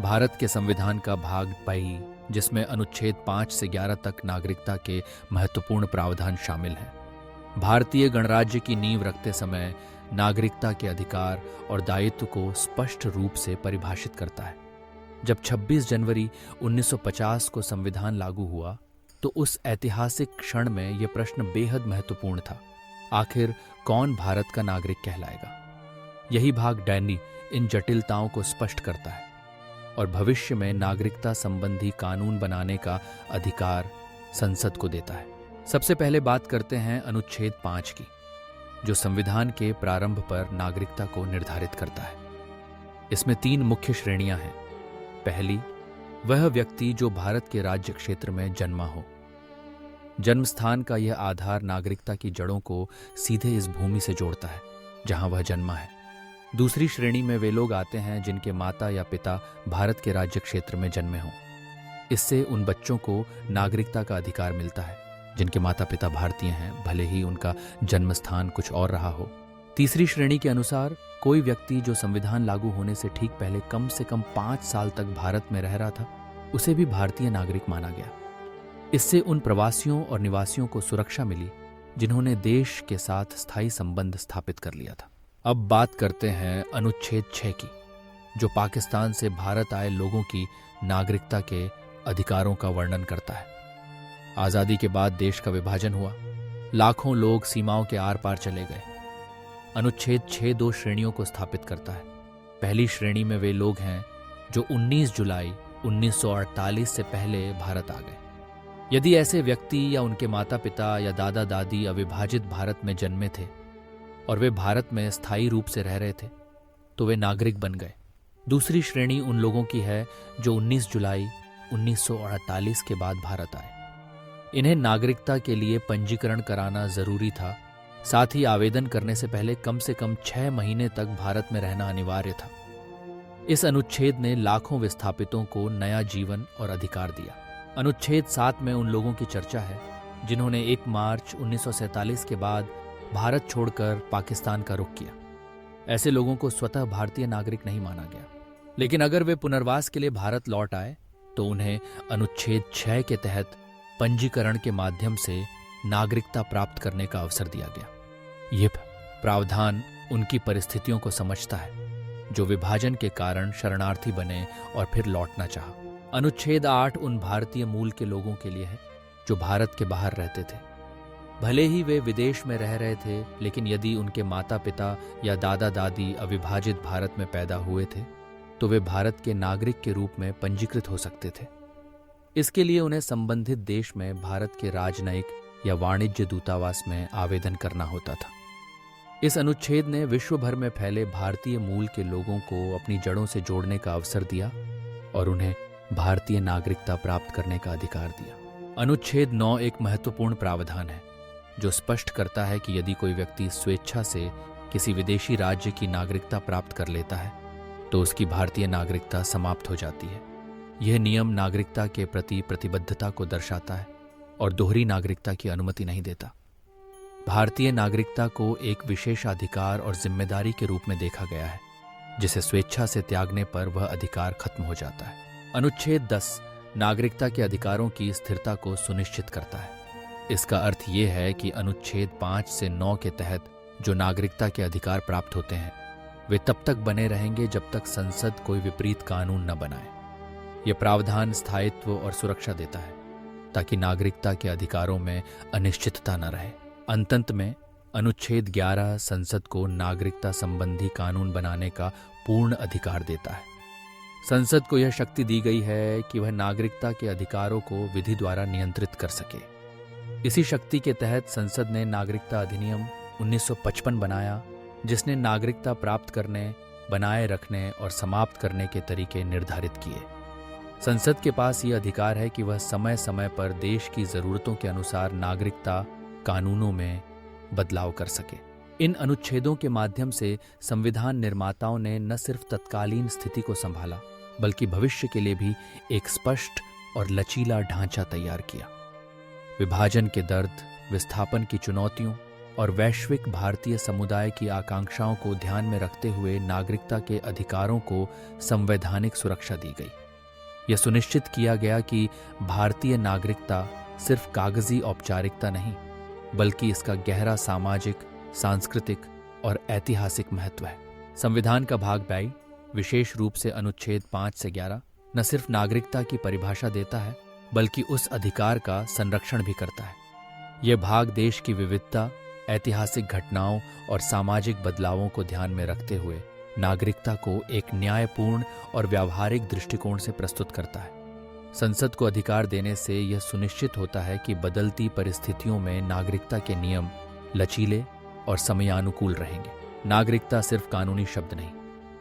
भारत के संविधान का भाग 22, जिसमें अनुच्छेद 5 से 11 तक नागरिकता के महत्वपूर्ण प्रावधान शामिल हैं, भारतीय गणराज्य की नींव रखते समय नागरिकता के अधिकार और दायित्व को स्पष्ट रूप से परिभाषित करता है। जब 26 जनवरी 1950 को संविधान लागू हुआ तो उस ऐतिहासिक क्षण में यह प्रश्न बेहद महत्वपूर्ण था, आखिर कौन भारत का नागरिक कहलाएगा। यही भाग 22 इन जटिलताओं को स्पष्ट करता है और भविष्य में नागरिकता संबंधी कानून बनाने का अधिकार संसद को देता है। सबसे पहले बात करते हैं अनुच्छेद 5 की, जो संविधान के प्रारंभ पर नागरिकता को निर्धारित करता है। इसमें 3 मुख्य श्रेणियां हैं। पहली, वह व्यक्ति जो भारत के राज्य क्षेत्र में जन्मा हो। जन्म स्थान का यह आधार नागरिकता की जड़ों को सीधे इस भूमि से जोड़ता है जहां वह जन्मा है। दूसरी श्रेणी में वे लोग आते हैं जिनके माता या पिता भारत के राज्य क्षेत्र में जन्मे हों। इससे उन बच्चों को नागरिकता का अधिकार मिलता है जिनके माता पिता भारतीय हैं, भले ही उनका जन्म स्थान कुछ और रहा हो। तीसरी श्रेणी के अनुसार कोई व्यक्ति जो संविधान लागू होने से ठीक पहले कम से कम 5 साल तक भारत में रह रहा था, उसे भी भारतीय नागरिक माना गया। इससे उन प्रवासियों और निवासियों को सुरक्षा मिली जिन्होंने देश के साथ स्थायी संबंध स्थापित कर लिया था। अब बात करते हैं अनुच्छेद 6 की, जो पाकिस्तान से भारत आए लोगों की नागरिकता के अधिकारों का वर्णन करता है। आजादी के बाद देश का विभाजन हुआ, लाखों लोग सीमाओं के आर पार चले गए। अनुच्छेद 6 2 श्रेणियों को स्थापित करता है। पहली श्रेणी में वे लोग हैं जो 19 जुलाई 1948 से पहले भारत आ गए। यदि ऐसे व्यक्ति या उनके माता पिता या दादा दादी अविभाजित भारत में जन्मे थे और वे भारत में स्थायी रूप से रह रहे थे, तो वे नागरिक बन गए। दूसरी श्रेणी उन लोगों की है जो 19 जुलाई 1948 के बाद भारत आए। इन्हें नागरिकता के लिए पंजीकरण कराना जरूरी था, साथ ही आवेदन करने से पहले कम से कम 6 महीने तक भारत में रहना अनिवार्य था। इस अनुच्छेद ने लाखों विस्थापितों को नया जीवन और अधिकार दिया। अनुच्छेद 7 में उन लोगों की चर्चा है जिन्होंने 1 मार्च 1947 के बाद भारत छोड़कर पाकिस्तान का रुख किया। ऐसे लोगों को स्वतः भारतीय नागरिक नहीं माना गया, लेकिन अगर वे पुनर्वास के लिए भारत लौट आए तो उन्हें अनुच्छेद 6 के तहत पंजीकरण के माध्यम से नागरिकता प्राप्त करने का अवसर दिया गया। यह प्रावधान उनकी परिस्थितियों को समझता है जो विभाजन के कारण शरणार्थी बने और फिर लौटना चाहा। अनुच्छेद 8 उन भारतीय मूल के लोगों के लिए है जो भारत के बाहर रहते थे। भले ही वे विदेश में रह रहे थे, लेकिन यदि उनके माता पिता या दादा दादी अविभाजित भारत में पैदा हुए थे तो वे भारत के नागरिक के रूप में पंजीकृत हो सकते थे। इसके लिए उन्हें संबंधित देश में भारत के राजनयिक या वाणिज्य दूतावास में आवेदन करना होता था। इस अनुच्छेद ने विश्व भर में फैले भारतीय मूल के लोगों को अपनी जड़ों से जोड़ने का अवसर दिया और उन्हें भारतीय नागरिकता प्राप्त करने का अधिकार दिया। अनुच्छेद 9 एक महत्वपूर्ण प्रावधान है जो स्पष्ट करता है कि यदि कोई व्यक्ति स्वेच्छा से किसी विदेशी राज्य की नागरिकता प्राप्त कर लेता है तो उसकी भारतीय नागरिकता समाप्त हो जाती है। यह नियम नागरिकता के प्रति प्रतिबद्धता को दर्शाता है और दोहरी नागरिकता की अनुमति नहीं देता। भारतीय नागरिकता को एक विशेषाधिकार और जिम्मेदारी के रूप में देखा गया है, जिसे स्वेच्छा से त्यागने पर वह अधिकार खत्म हो जाता है। अनुच्छेद 10 नागरिकता के अधिकारों की स्थिरता को सुनिश्चित करता है। इसका अर्थ यह है कि अनुच्छेद 5 से 9 के तहत जो नागरिकता के अधिकार प्राप्त होते हैं वे तब तक बने रहेंगे जब तक संसद कोई विपरीत कानून न बनाए। यह प्रावधान स्थायित्व और सुरक्षा देता है ताकि नागरिकता के अधिकारों में अनिश्चितता न रहे। अंतत में अनुच्छेद 11 संसद को नागरिकता संबंधी कानून बनाने का पूर्ण अधिकार देता है। संसद को यह शक्ति दी गई है कि वह नागरिकता के अधिकारों को विधि द्वारा नियंत्रित कर सके। इसी शक्ति के तहत संसद ने नागरिकता अधिनियम 1955 बनाया, जिसने नागरिकता प्राप्त करने, बनाए रखने और समाप्त करने के तरीके निर्धारित किए। संसद के पास यह अधिकार है कि वह समय समय पर देश की जरूरतों के अनुसार नागरिकता कानूनों में बदलाव कर सके। इन अनुच्छेदों के माध्यम से संविधान निर्माताओं ने न सिर्फ तत्कालीन स्थिति को संभाला, बल्कि भविष्य के लिए भी एक स्पष्ट और लचीला ढांचा तैयार किया। विभाजन के दर्द, विस्थापन की चुनौतियों और वैश्विक भारतीय समुदाय की आकांक्षाओं को ध्यान में रखते हुए नागरिकता के अधिकारों को संवैधानिक सुरक्षा दी गई। यह सुनिश्चित किया गया कि भारतीय नागरिकता सिर्फ कागजी औपचारिकता नहीं, बल्कि इसका गहरा सामाजिक, सांस्कृतिक और ऐतिहासिक महत्व है। संविधान का भाग 22 विशेष रूप से अनुच्छेद 5 से 11 न सिर्फ नागरिकता की परिभाषा देता है, बल्कि उस अधिकार का संरक्षण भी करता है। यह भाग देश की विविधता, ऐतिहासिक घटनाओं और सामाजिक बदलावों को ध्यान में रखते हुए नागरिकता को एक न्यायपूर्ण और व्यावहारिक दृष्टिकोण से प्रस्तुत करता है। संसद को अधिकार देने से यह सुनिश्चित होता है कि बदलती परिस्थितियों में नागरिकता के नियम लचीले और समयानुकूल रहेंगे। नागरिकता सिर्फ कानूनी शब्द नहीं,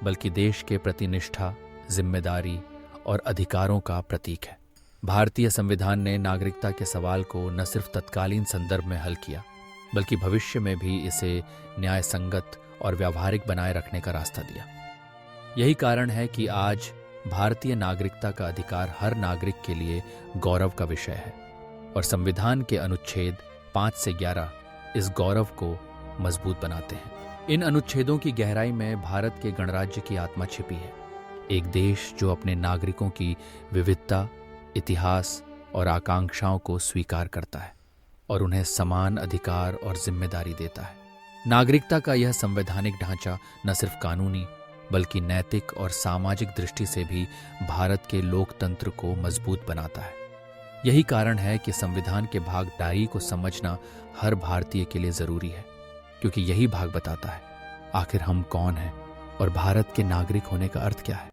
बल्कि देश के प्रति निष्ठा, जिम्मेदारी और अधिकारों का प्रतीक है। भारतीय संविधान ने नागरिकता के सवाल को न सिर्फ तत्कालीन संदर्भ में हल किया, बल्कि भविष्य में भी इसे न्यायसंगत और व्यावहारिक बनाए रखने का रास्ता दिया। यही कारण है कि आज भारतीय नागरिकता का अधिकार हर नागरिक के लिए गौरव का विषय है और संविधान के अनुच्छेद 5 से 11 इस गौरव को मजबूत बनाते हैं। इन अनुच्छेदों की गहराई में भारत के गणराज्य की आत्मा छिपी है। एक देश जो अपने नागरिकों की विविधता, इतिहास और आकांक्षाओं को स्वीकार करता है और उन्हें समान अधिकार और जिम्मेदारी देता है। नागरिकता का यह संवैधानिक ढांचा न सिर्फ कानूनी, बल्कि नैतिक और सामाजिक दृष्टि से भी भारत के लोकतंत्र को मजबूत बनाता है। यही कारण है कि संविधान के भाग 22 को समझना हर भारतीय के लिए जरूरी है, क्योंकि यही भाग बताता है आखिर हम कौन हैं और भारत के नागरिक होने का अर्थ क्या है।